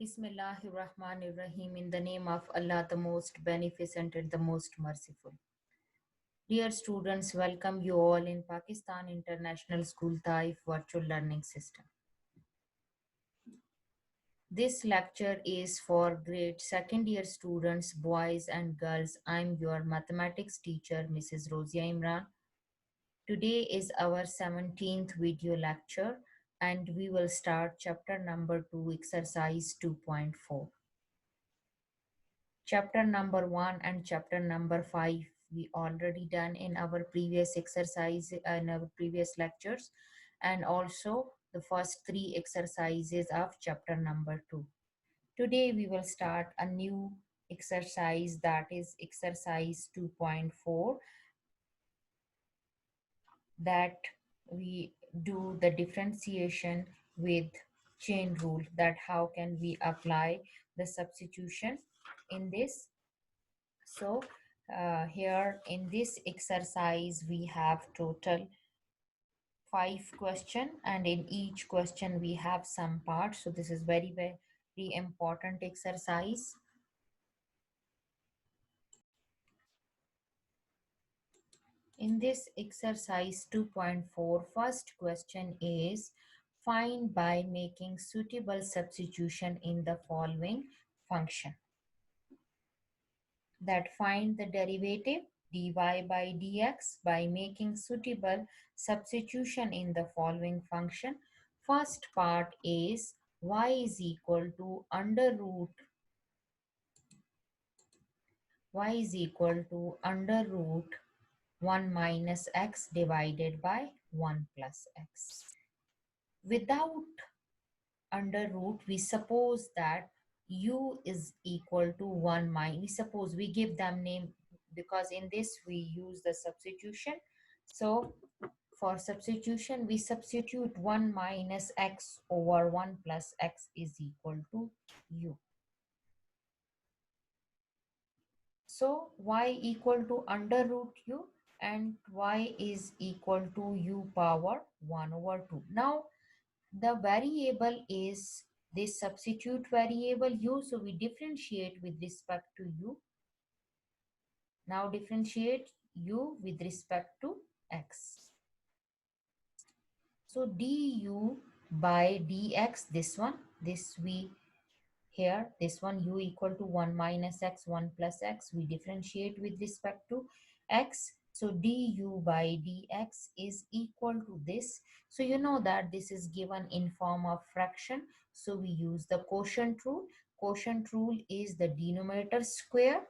Bismillahirrahmanirrahim. In the name of Allah, the most beneficent and the most merciful. Dear students, welcome you all in Pakistan International School Taif Virtual Learning System. This lecture is for grade second year students, boys and girls. I'm your mathematics teacher, Mrs. Rozia Imran. Today is our 17th video lecture and we will start chapter number 2, exercise 2.4. Chapter number 1 and chapter number 5 we already done in our previous exercise in our previous lectures, and also the first 3 exercises of chapter number 2. Today we will start a new exercise, that is exercise 2.4, that we do the differentiation with chain rule, that how can we apply the substitution in this. So here in this exercise we have total 5 question, and in each question we have some parts. So this is very important exercise. In this exercise 2.4, first question is find by making suitable substitution in the following function. That find the derivative dy by dx by making suitable substitution in the following function. First part is y is equal to under root 1 minus x divided by 1 plus x. Without under root, we suppose that u is equal to 1 minus, suppose we give them name, because in this we use the substitution. So for substitution we substitute 1 minus x over 1 plus x is equal to u. So y equal to under root u and y is equal to u power 1 over 2. Now the variable is this substitute variable u, so we differentiate with respect to u. Now differentiate u with respect to x. So du by dx, this one, this we here, this one u equal to 1 minus x, 1 plus x, we differentiate with respect to x. So du by dx is equal to this. So you know that this is given in form of fraction, so we use the quotient rule. Quotient rule is the denominator square,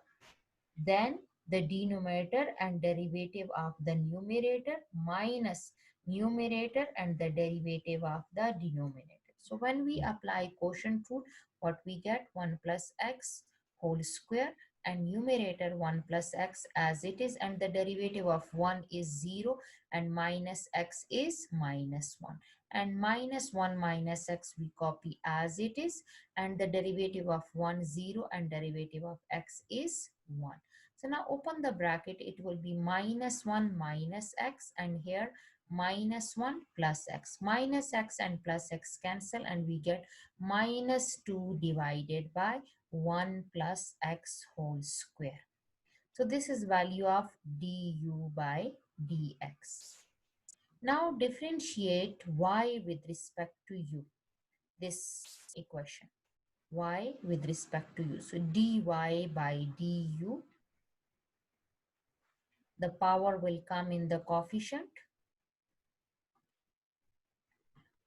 then the denominator and derivative of the numerator minus numerator and the derivative of the denominator. So when we apply quotient rule, what we get? 1 plus x whole square, and numerator 1 plus x as it is, and the derivative of 1 is 0 and minus x is minus 1, and minus 1 minus x we copy as it is, and the derivative of 1 0 and derivative of x is 1. So now open the bracket, it will be minus 1 minus x, and here minus 1 plus x. Minus x and plus x cancel, and we get minus 2 divided by 1 plus x whole square. So this is value of du by dx. Now differentiate y with respect to u, this equation, y with respect to u. So dy by du, the power will come in the coefficient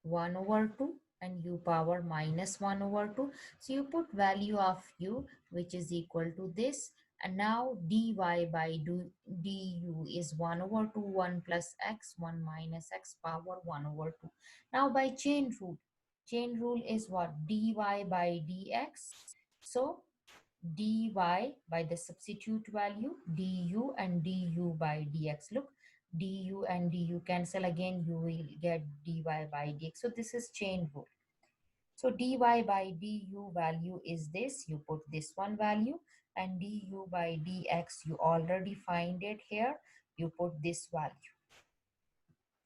1 over 2 and u power minus 1 over 2. So you put value of u, which is equal to this, and now dy by du is 1 over 2, 1 plus x, 1 minus x power 1 over 2. Now by chain rule is what? Dy by dx. So dy by the substitute value du and du by dx. Look, du and du cancel, again you will get dy by dx. So this is chain rule. So dy by du value is this, you put this one value, and du by dx you already find it here, you put this value.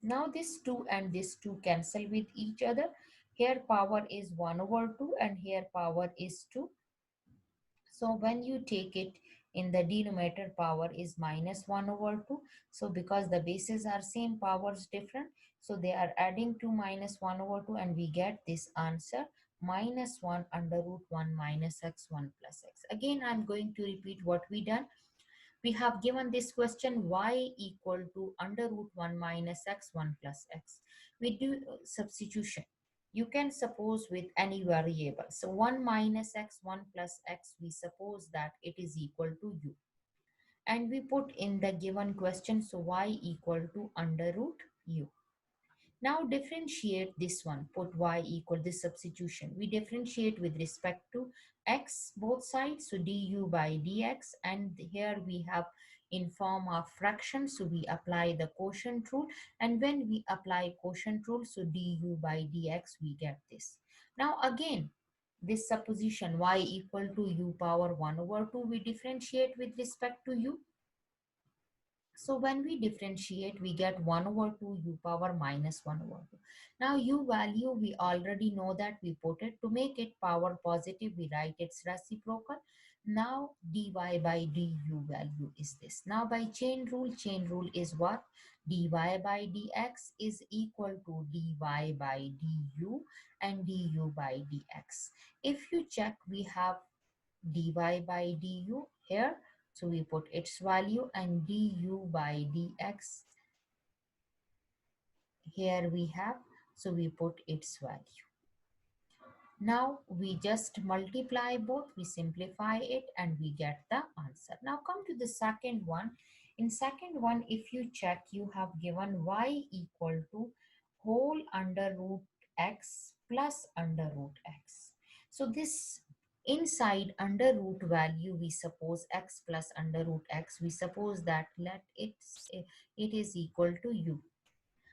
Now this 2 and this 2 cancel with each other. Here power is 1 over 2 and here power is 2. So when you take it in the denominator, power is minus 1 over 2. So because the bases are same, powers different. So they are adding 2 minus 1 over 2 and we get this answer minus 1 under root 1 minus x 1 plus x. Again, I'm going to repeat what we done. We have given this question y equal to under root 1 minus x 1 plus x. We do substitution. You can suppose with any variable. So 1 minus x 1 plus x, we suppose that it is equal to u. And we put in the given question, so y equal to under root u. Now differentiate this one, put y equal this substitution. We differentiate with respect to x both sides, so du by dx, and here we have in form of fraction, so we apply the quotient rule, and when we apply quotient rule, so du by dx, we get this. Now again, this supposition y equal to u power 1 over 2, we differentiate with respect to u. So when we differentiate, we get 1 over 2 u power minus 1 over 2. Now u value, we already know that we put it. To make it power positive, we write its reciprocal. Now dy by du value is this. Now by chain rule is what? Dy by dx is equal to dy by du and du by dx. If you check, we have dy by du here, so we put its value, and du by dx here we have, so we put its value. Now we just multiply both, we simplify it, and we get the answer. Now come to the second one. In second one, if you check, you have given y equal to whole under root x plus under root x. So this inside under root value, we suppose x plus under root x, we suppose that it is equal to u.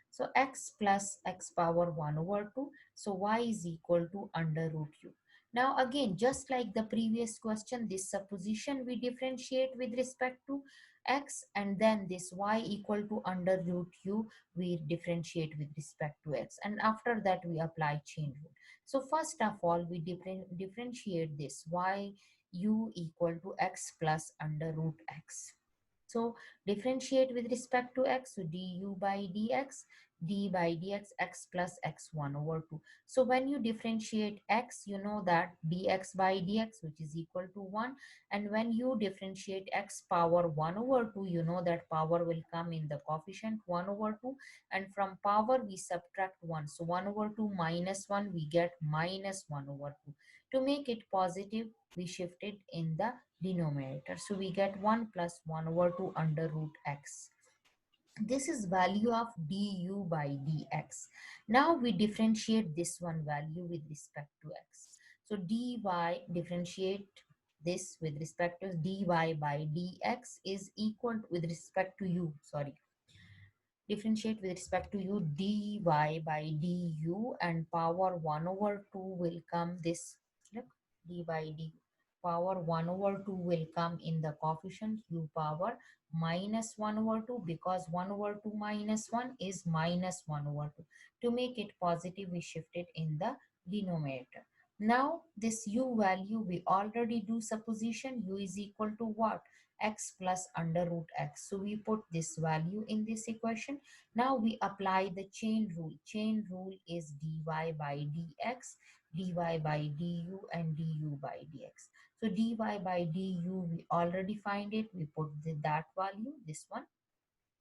So x plus x power 1 over 2. So y is equal to under root u. Now again, just like the previous question, this supposition we differentiate with respect to x, and then this y equal to under root u, we differentiate with respect to x. And after that, we apply chain rule. So first of all, we differentiate this y u equal to x plus under root x. So differentiate with respect to x, so du by dx, d by dx, x plus x1 over 2. So when you differentiate x, you know that dx by dx, which is equal to 1. And when you differentiate x power 1 over 2, you know that power will come in the coefficient 1 over 2. And from power, we subtract 1. So 1 over 2 minus 1, we get minus 1 over 2. To make it positive, we shift it in the denominator. So we get 1 plus 1 over 2 under root x. This is value of du by dx. Now we differentiate this one value with respect to x. So dy, differentiate this with respect to dy by dx is equal to, with respect to u, sorry, differentiate with respect to u, dy by du, and power 1 over 2 will come this, look, d by d power 1 over 2 will come in the coefficient u power minus 1 over 2, because 1 over 2 minus 1 is minus 1 over 2. To make it positive, we shift it in the denominator. Now this u value, we already do supposition, u is equal to what? X plus under root x. So we put this value in this equation. Now we apply the chain rule. Chain rule is dy by dx, dy by du, and du by dx. So dy by du, we already find it. We put that value, this one.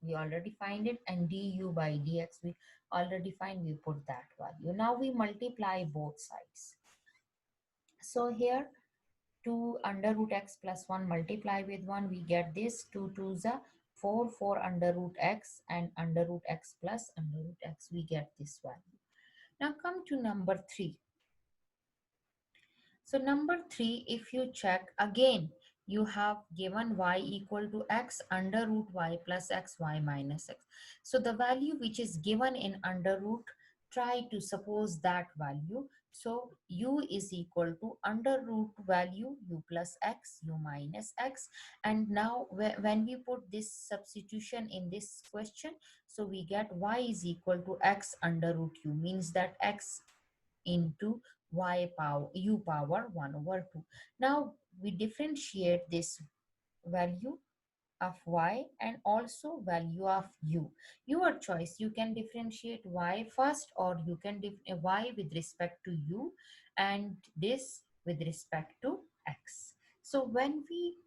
We already find it, and du by dx, we already find, we put that value. Now we multiply both sides. So here 2 under root x plus 1 multiply with 1, we get this 2 2 is 4, 4 under root x, and under root x plus under root x, we get this value. Now come to number 3. So number 3, if you check again, you have given y equal to x under root y plus x, y minus x. So the value which is given in under root, try to suppose that value. So u is equal to under root value u plus x, u minus x. And now when we put this substitution in this question, so we get y is equal to x under root u, means that x into y power u power 1 over 2. Now we differentiate this value of y and also value of u. Your choice. You can differentiate y first, or you can y with respect to u and this with respect to x. So when we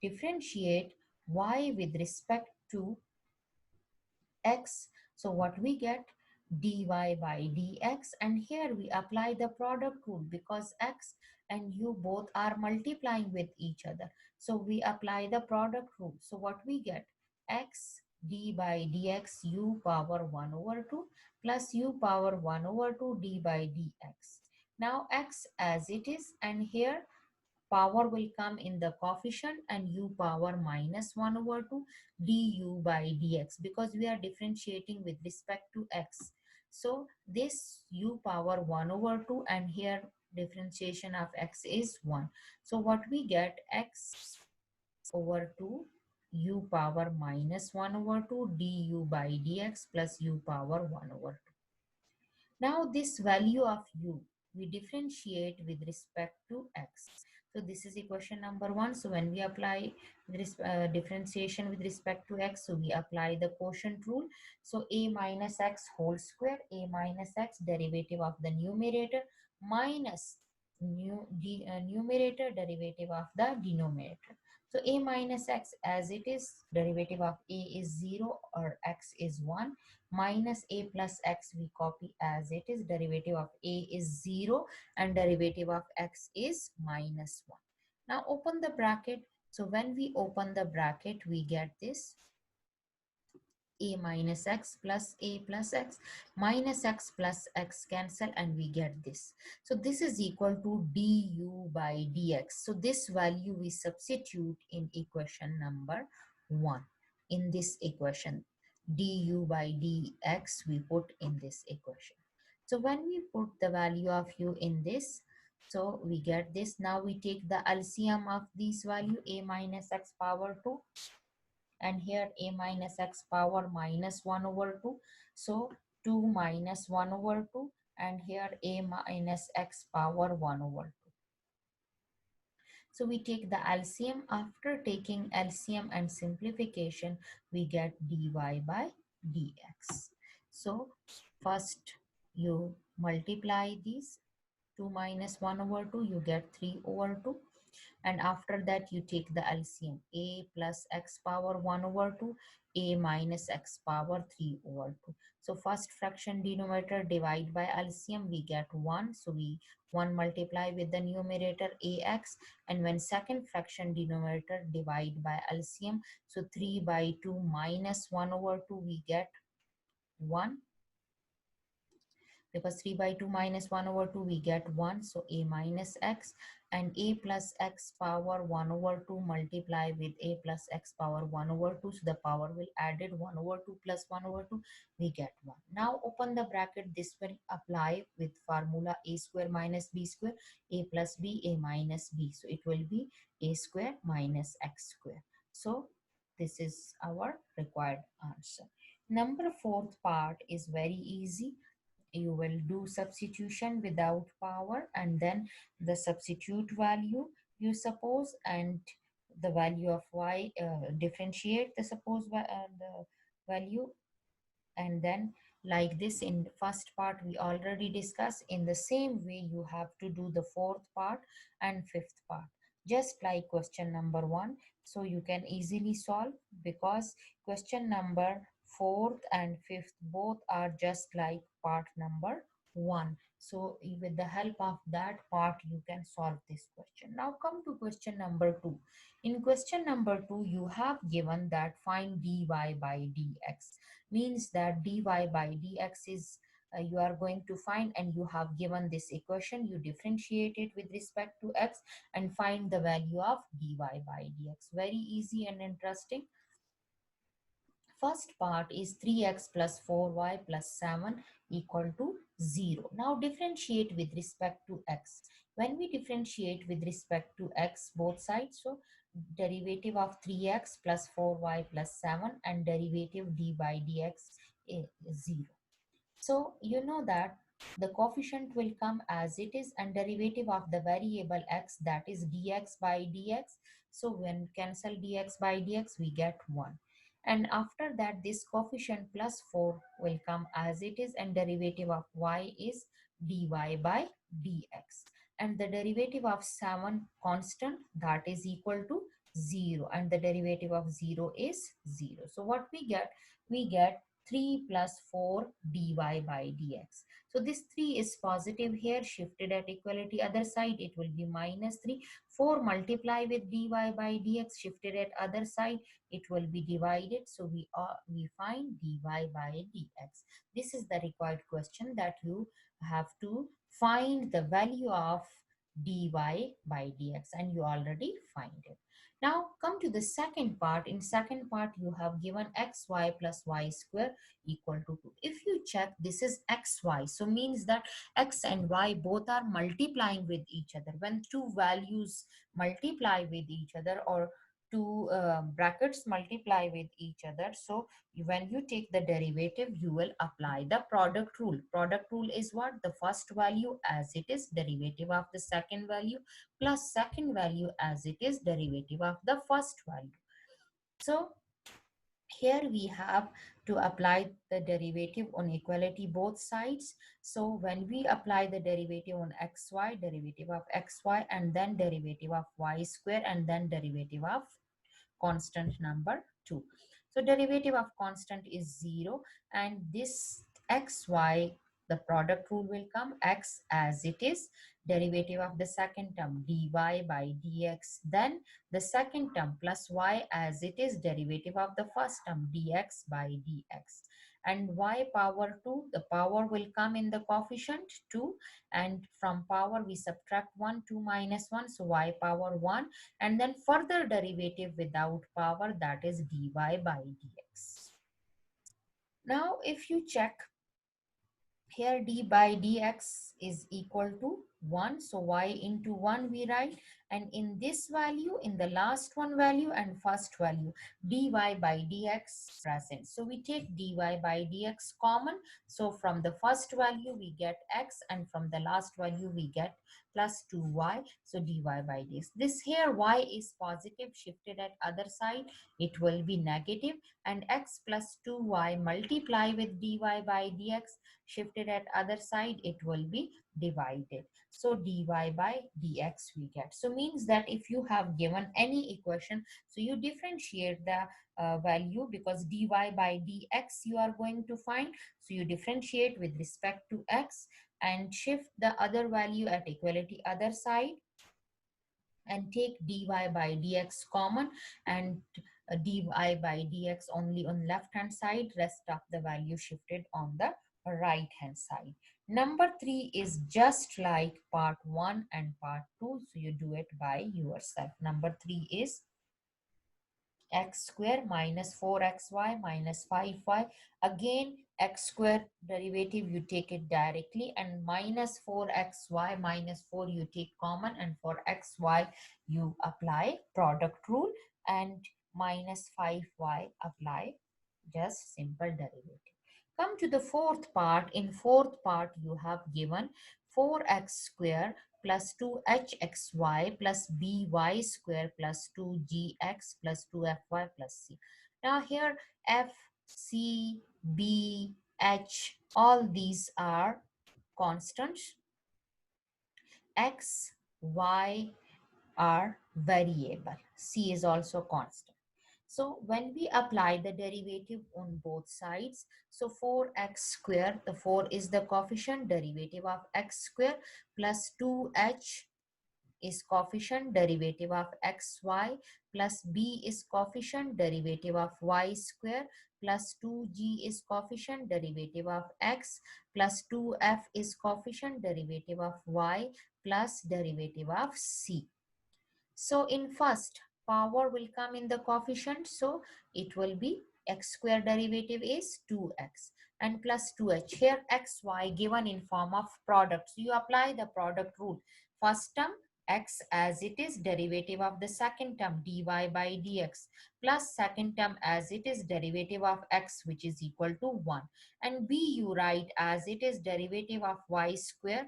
differentiate y with respect to x, so what we get, dy by dx, and here we apply the product rule because x and u both are multiplying with each other, so we apply the product rule. So what we get, x d by dx u power 1 over 2 plus u power 1 over 2 d by dx. Now x as it is, and here power will come in the coefficient and u power minus 1 over 2 du by dx, because we are differentiating with respect to x. So this u power 1 over 2, and here differentiation of x is 1. So what we get, x over 2 u power minus 1 over 2 du by dx plus u power 1 over 2. Now this value of u, we differentiate with respect to x. So this is equation number 1. So when we apply this differentiation with respect to x, so we apply the quotient rule. So a minus x whole square, a minus x derivative of the numerator minus numerator derivative of the denominator. So a minus x as it is, derivative of a is 0 or x is 1, minus a plus x we copy as it is, derivative of a is 0 and derivative of x is minus 1. Now open the bracket. So when we open the bracket, we get this a minus x plus a plus x, minus x plus x cancel, and we get this. So this is equal to du by dx. So this value we substitute in equation number 1. In this equation, du by dx we put in this equation. So when we put the value of u in this, so we get this. Now we take the LCM of this value, a minus x power 2, and here a minus x power minus 1 over 2. So 2 minus 1 over 2, and here a minus x power 1 over 2. So we take the LCM. After taking LCM and simplification, we get dy by dx. So first you multiply these, 2 minus 1 over 2, you get 3 over 2, and after that you take the LCM, a plus x power 1 over 2, a minus x power 3 over 2. So first fraction denominator divide by LCM, we get 1, so we 1 multiply with the numerator ax, and when second fraction denominator divide by LCM, so 3 by 2 minus 1 over 2, we get 1, because 3 by 2 minus 1 over 2 we get 1, so a minus x, and a plus x power 1 over 2 multiply with a plus x power 1 over 2, so the power will added 1 over 2 plus 1 over 2, we get 1. Now open the bracket. This will apply with formula a square minus b square, a plus b, a minus b, so it will be a square minus x square. So this is our required answer. Number fourth part is very easy. You will do substitution without power, and then the substitute value you suppose, and the value of y, differentiate the the value, and then like this. In the first part we already discussed, in the same way you have to do the fourth part and fifth part, just like question number 1. So you can easily solve, because question number fourth and fifth both are just like part number 1. So with the help of that part you can solve this question. Now come to question number 2. In question number 2 you have given that find dy by dx, means that dy by dx is, you are going to find, and you have given this equation, you differentiate it with respect to x and find the value of dy by dx. Very easy and interesting. First part is 3x plus 4y plus 7 equal to 0. Now differentiate with respect to x. When we differentiate with respect to x both sides, so derivative of 3x plus 4y plus 7 and derivative d by dx is 0. So you know that the coefficient will come as it is, and derivative of the variable x, that is dx by dx. So when cancel dx by dx, we get 1. And after that, this coefficient plus 4 will come as it is, and derivative of y is dy by dx. And the derivative of 7 constant, that is equal to 0, and the derivative of 0 is 0. So what we get? We get 3 plus 4 dy by dx. So this 3 is positive here, shifted at equality other side, it will be minus 3. 4 multiply with dy by dx, shifted at other side, it will be divided. So we find dy by dx. This is the required question, that you have to find the value of dy by dx, and you already find it. Now come to the second part. In second part, you have given xy plus y square equal to 2. If you check, this is xy, so means that x and y both are multiplying with each other. When two values multiply with each other, or two brackets multiply with each other, so when you take the derivative, you will apply the product rule. Product rule is what? The first value as it is, derivative of the second value, plus second value as it is, derivative of the first value. So here we have to apply the derivative on equality both sides. So when we apply the derivative on xy, derivative of xy, and then derivative of y square, and then derivative of constant number 2. So derivative of constant is 0, and this xy, the product rule will come, x as it is, derivative of the second term dy by dx, then the second term plus y as it is, derivative of the first term dx by dx. And y power 2, the power will come in the coefficient 2, and from power we subtract 1, 2 minus 1, so y power 1, and then further derivative without power, that is dy by dx. Now if you check here, d by dx is equal to 1, so y into 1 we write, and in this value, in the last one value and first value, dy by dx present. So we take dy by dx common, so from the first value we get x, and from the last value we get plus 2y, so dy by dx. This here y is positive, shifted at other side, it will be negative, and x plus 2y multiply with dy by dx, shifted at other side, it will be divided. So dy by dx we get. So means that if you have given any equation, so you differentiate the value, because dy by dx you are going to find. So you differentiate with respect to x, and shift the other value at equality other side, and take dy by dx common, and dy by dx only on left hand side, rest of the value shifted on the right hand side. Number 3 is just like part 1 and part 2, so you do it by yourself. Number 3 is x square minus 4xy minus 5y. Again, x square derivative you take it directly, and minus 4xy minus 4 you take common, and for xy you apply product rule, and minus 5y apply just simple derivative. Come to the fourth part. In fourth part, you have given 4x square plus 2hxy plus by square plus 2gx plus 2fy plus c. Now here f, c, b, h, all these are constants. X, y are variable. C is also constant. So when we apply the derivative on both sides, so 4x square, the 4 is the coefficient, derivative of x square, plus 2h is coefficient, derivative of xy, plus b is coefficient, derivative of y square, plus 2g is coefficient, derivative of x, plus 2f is coefficient, derivative of y, plus derivative of c. So in first, power will come in the coefficient, so it will be x square derivative is 2x, and plus 2h. Here xy given in form of product, so you apply the product rule. First term x as it is, derivative of the second term dy by dx, plus second term as it is, derivative of x, which is equal to 1. And b you write as it is, derivative of y square.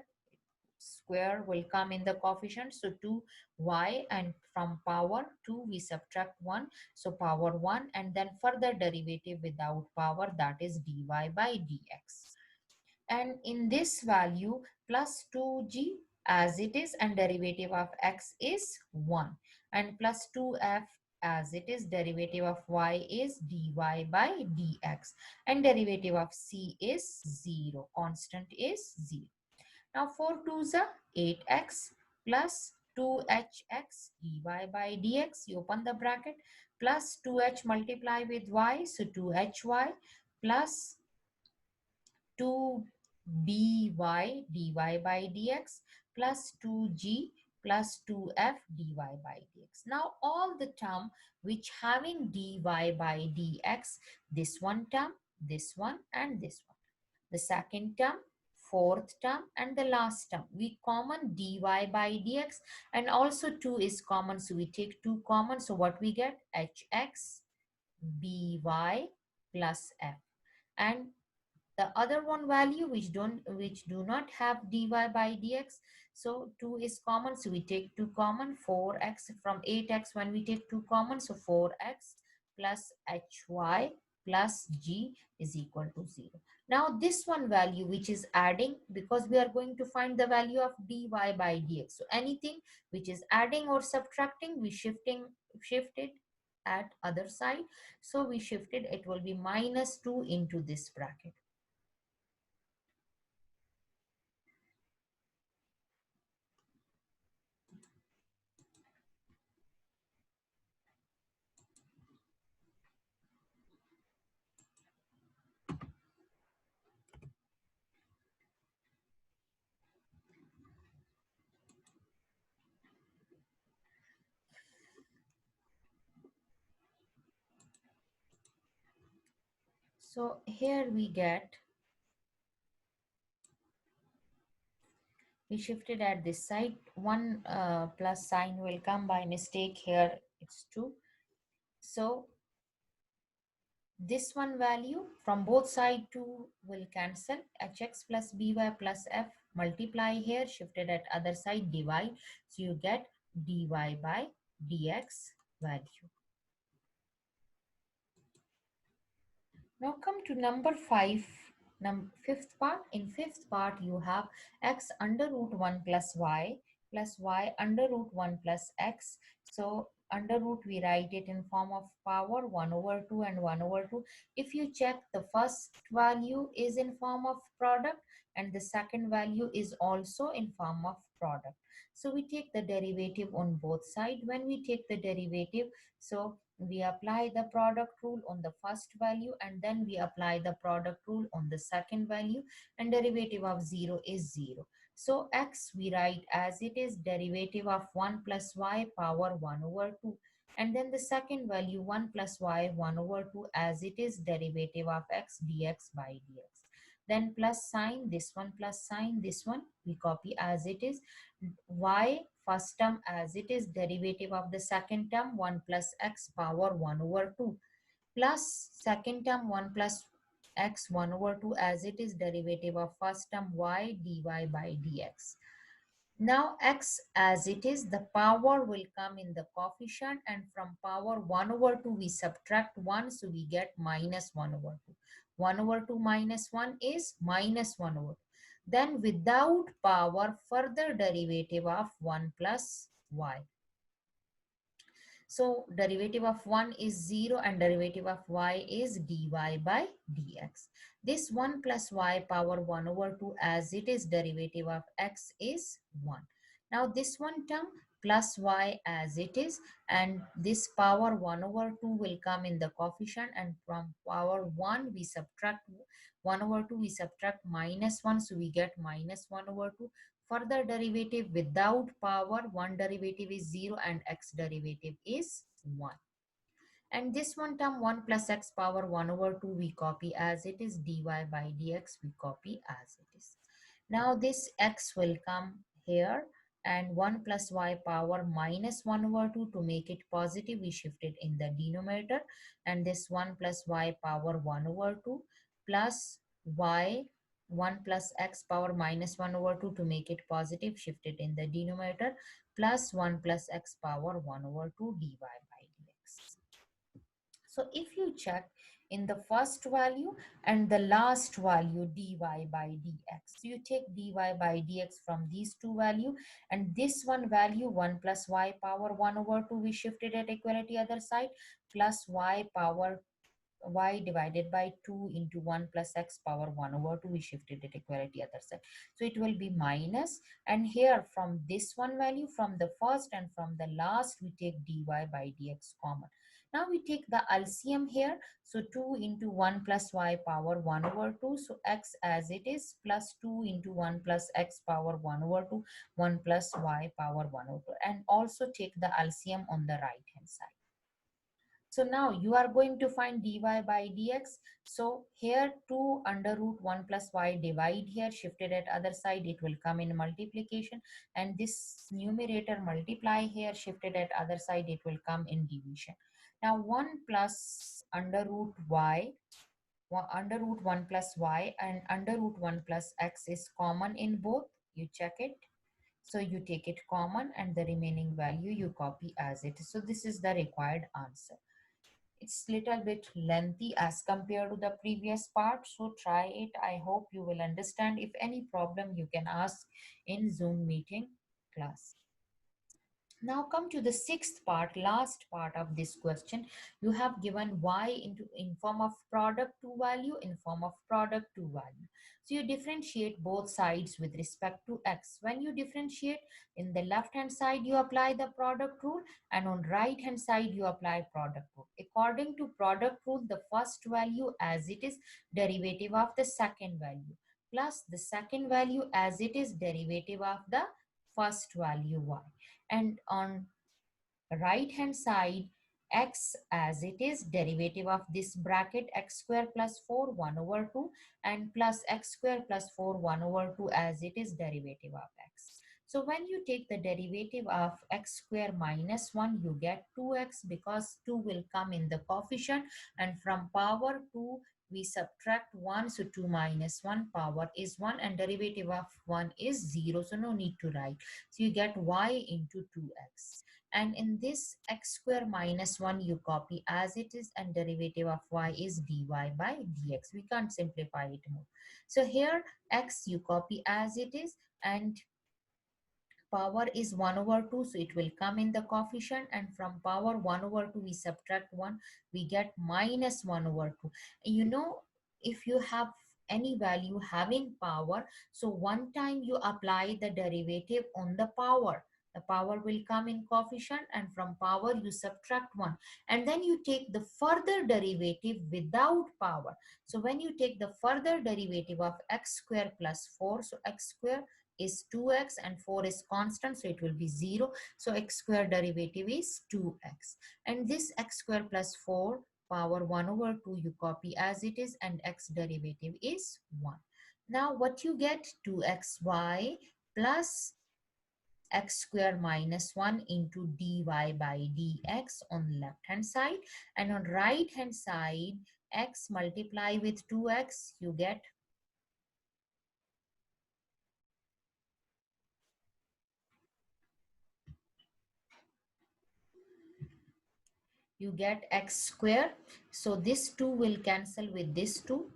Square will come in the coefficient, so 2y, and from power 2 we subtract 1, so power 1, and then further derivative without power, that is dy by dx. And in this value plus 2g as it is, and derivative of x is 1, and plus 2f as it is, derivative of y is dy by dx, and derivative of c is 0, constant is 0. Now 4 2s are 8x plus 2hx dy by dx, you open the bracket, plus 2h multiply with y, so 2hy, plus 2by dy by dx, plus 2g plus 2f dy by dx. Now all the term which having dy by dx, this one term, this one, and this one, the second term, fourth term, and the last term, we common dy by dx, and also 2 is common, so we take 2 common, so what we get, hx by plus f. And the other one value which do not have dy by dx, so 2 is common, so we take 2 common, 4x from 8x, when we take 2 common, so 4x plus hy plus g is equal to 0. Now this one value which is adding, because we are going to find the value of dy by dx, so anything which is adding or subtracting, we shift it at other side, so we shifted, it will be minus 2 into this bracket. So here we shifted at this side, one plus sign will come by mistake, here it's 2. So this one value from both side 2 will cancel, hx plus by plus f, multiply here, shifted at other side, divide, so you get dy by dx value. Now come to number 5, fifth part. In fifth part, you have x under root 1 plus y under root 1 plus x. So under root, we write it in form of power 1 over 2 and 1 over 2. If you check, the first value is in form of product and the second value is also in form of product. So we take the derivative on both sides. When we take the derivative, so we apply the product rule on the first value, and then we apply the product rule on the second value, and derivative of 0 is 0. So x we write as it is, derivative of 1 plus y power 1 over 2, and then the second value 1 plus y 1 over 2 as it is, derivative of x dx by dx. Then plus sign, this one plus sign, this one we copy as it is, y first term as it is, derivative of the second term 1 plus x power 1 over 2, plus second term 1 plus x 1 over 2 as it is, derivative of first term y dy by dx. Now x as it is, the power will come in the coefficient, and from power 1 over 2 we subtract 1, so we get minus 1 over 2. 1 over 2 minus 1 is minus 1 over 2. Then without power, further derivative of 1 plus y. So derivative of 1 is 0 and derivative of y is dy by dx. This 1 plus y power 1 over 2 as it is, derivative of x is 1. Now this one term plus y as it is, and this power 1 over 2 will come in the coefficient, and from power 1 we subtract 1 over 2, we subtract minus 1, so we get minus 1 over 2. Further derivative without power, one derivative is 0 and x derivative is 1. And this one term 1 plus x power 1 over 2 we copy as it is, dy by dx we copy as it is. Now this x will come here, and 1 plus y power minus 1 over 2, to make it positive we shift it in the denominator, and this 1 plus y power 1 over 2 plus y 1 plus x power minus 1 over 2, to make it positive shift it in the denominator, plus 1 plus x power 1 over 2 dy by dx. So if you check in the first value and the last value dy by dx, you take dy by dx from these two value, and this one value 1 plus y power 1 over 2 we shifted at equality other side, plus y power y divided by 2 into 1 plus x power 1 over 2, we shifted it equality other side, so it will be minus, and here from this one value, from the first and from the last, we take dy by dx common. Now we take the LCM here, so 2 into 1 plus y power 1 over 2, so x as it is, plus 2 into 1 plus x power 1 over 2, 1 plus y power 1 over 2, and also take the LCM on the right hand side. So now you are going to find dy by dx. So here 2 under root 1 plus y divide here, shifted at other side, it will come in multiplication, and this numerator multiply here, shifted at other side, it will come in division. Now 1 plus under root y, under root 1 plus y and under root 1 plus x is common in both. You check it. So you take it common and the remaining value you copy as it is. So this is the required answer. It's little bit lengthy as compared to the previous part, so try it. I hope you will understand. If any problem, you can ask in Zoom meeting class. Now come to the sixth part, last part of this question. You have given y into in form of product to value, in form of product to value. So you differentiate both sides with respect to x. When you differentiate, in the left hand side you apply the product rule, and on right hand side you apply product rule. According to product rule, the first value as it is derivative of the second value, plus the second value as it is derivative of the first value y, and on right hand side x as it is derivative of this bracket x square plus 4 1 over 2, and plus x square plus 4 1 over 2 as it is derivative of x. So when you take the derivative of x square minus 1, you get 2x, because 2 will come in the coefficient, and from power 2 we subtract 1, so 2 minus 1 power is 1, and derivative of 1 is 0, so no need to write. So you get y into 2x, and in this x square minus 1 you copy as it is, and derivative of y is dy by dx. We can't simplify it more. So here x you copy as it is, and power is 1 over 2, so it will come in the coefficient, and from power 1 over 2 we subtract 1, we get minus 1 over 2. You know, if you have any value having power, so one time you apply the derivative on the power will come in coefficient, and from power you subtract 1, and then you take the further derivative without power. So when you take the further derivative of x square plus 4, so x square is 2x and 4 is constant, so it will be 0. So x square derivative is 2x, and this x square plus 4 power 1 over 2 you copy as it is, and x derivative is 1. Now what you get, 2xy plus x square minus 1 into dy by dx on left hand side, and on right hand side x multiply with 2x, you get x square. So this 2 will cancel with this 2,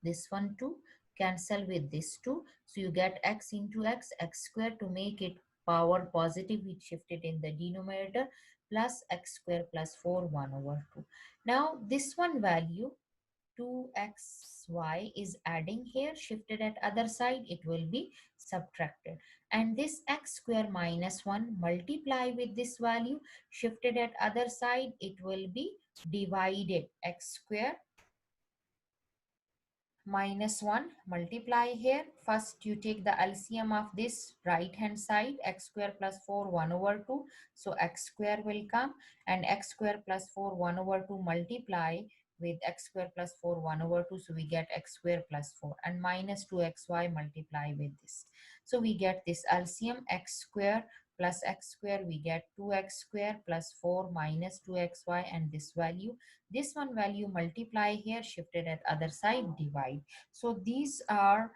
this one 2 cancel with this 2, so you get x into x square, to make it power positive we shift it in the denominator, plus x square plus 4 1 over 2. Now this one value 2xy is adding here, shifted at other side, it will be subtracted, and this x square minus 1 multiply with this value, shifted at other side, it will be divided. X square minus 1 multiply here, first you take the LCM of this right hand side, x square plus 4 1 over 2, so x square will come, and x square plus 4 1 over 2 multiply with x square plus 4 1 over 2, so we get x square plus 4, and minus 2xy multiply with this. So we get this LCM x square plus x square, we get 2x square plus 4 minus 2xy, and this value, this one value multiply here, shifted at other side, divide. So these are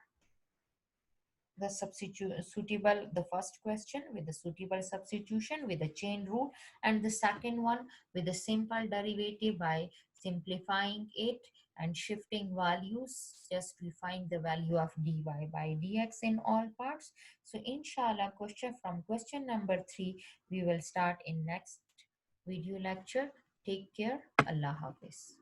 the substitute suitable, the first question with the suitable substitution with the chain rule, and the second one with the simple derivative by simplifying it and shifting values, just we find the value of dy by dx in all parts. So inshallah, question from question number 3 we will start in next video lecture. Take care. Allah Hafiz.